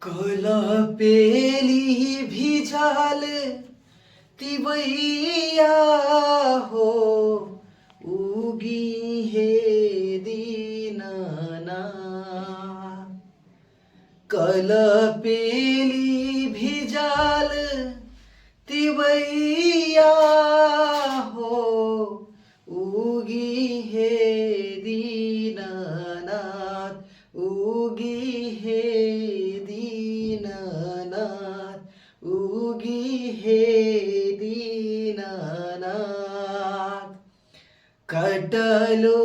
कला पेली भिजाल तिवैया हो उगी हे दीनाना। कला पेली भिजाल तिवैया हो उगी हे दीनानाथ, उगी हे दीनानाथ, उगी हे दीनानाथ। कटलो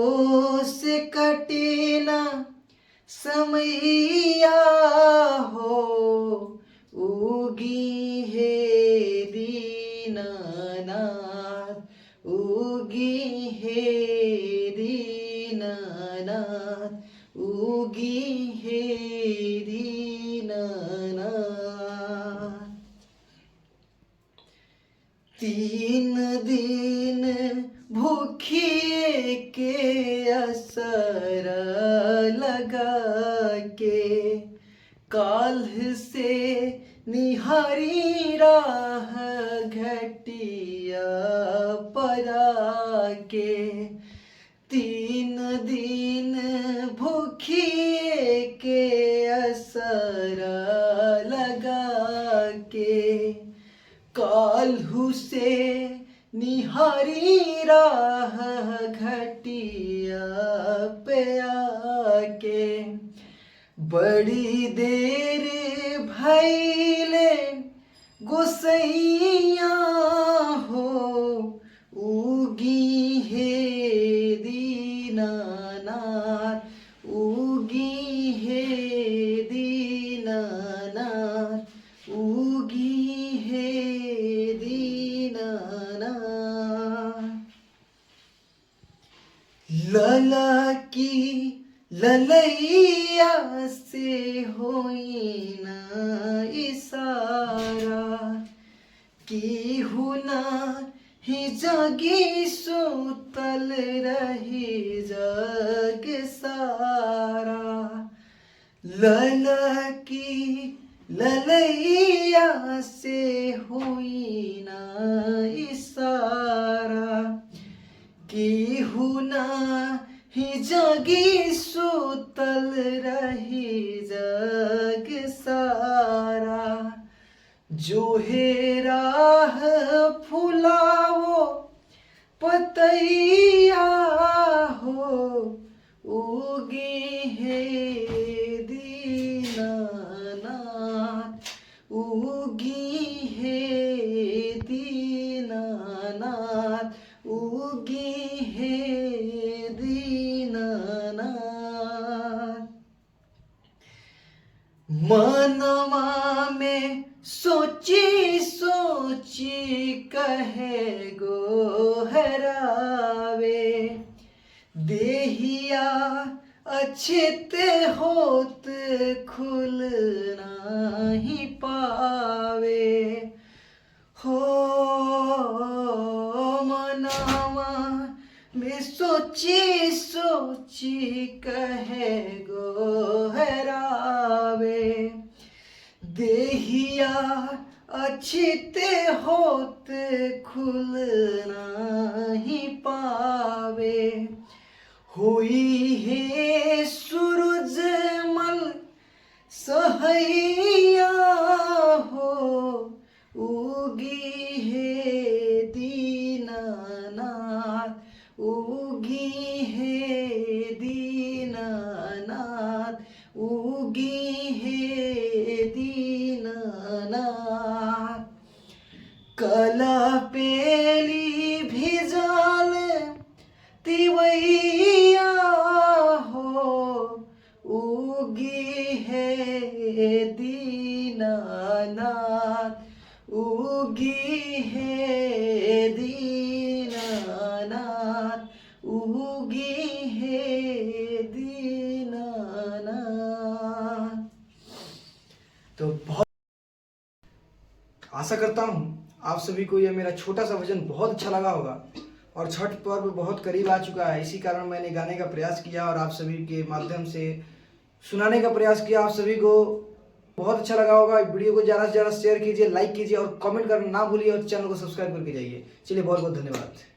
से कटेना समैया हो उगी हे दीनानाथ, उगी हे दीनानाथ, उगी हे दीनानाथ। 3 दिन भूखिए के असर लगा के, काल्ह से निहारी राह घटिया परा के। 3 दिन भूखिए के असर लगा के, काल्हू से निहारी राह घटिया पे आके। बड़ी देर भैले गोसैया हो उगी हे दीनानाथ, उगी हे दीनानाथ, उगी हे दीनानाथ। लला की ललैया से होई न इशारा, केहू ना ही जागी सुतल रही जग सारा। लला की ललैया से हुई ना इशारा, केहू ना ही जागी सुतल रही जग सारा। जो है राह फुलावो पतैया हो उगी हे दीनानाथ, उगी हे दीनानाथ, उगी हे दीनानाथ। मनवा में सोची सोची कहे गोहरावे, देहिया अछित होत खुल नहीं पावे हो। मनवा में सोची सोची कहे गोहरावे, देहिया अछित होत खुल नहीं पावे। हुई है सूरजमल सहैया हो उगी हे दीनानाथ, उगी हे दीनानाथ, उगी हे दीनानाथ। कला पेली भिजाल तिवैया हो उगी हे दीनानाथ, उगी हे दीनानाथ, उगी हे दीनानाथ। तो बहुत आशा करता हूँ आप सभी को यह मेरा छोटा सा भजन बहुत अच्छा लगा होगा। और छठ पर्व बहुत करीब आ चुका है, इसी कारण मैंने गाने का प्रयास किया और आप सभी के माध्यम से सुनाने का प्रयास किया आप सभी को। बहुत अच्छा लगा होगा। वीडियो को ज़्यादा से ज़्यादा शेयर कीजिए, लाइक कीजिए और कमेंट करना ना भूलिए और चैनल को सब्सक्राइब करके जाइए। चलिए बहुत बहुत धन्यवाद।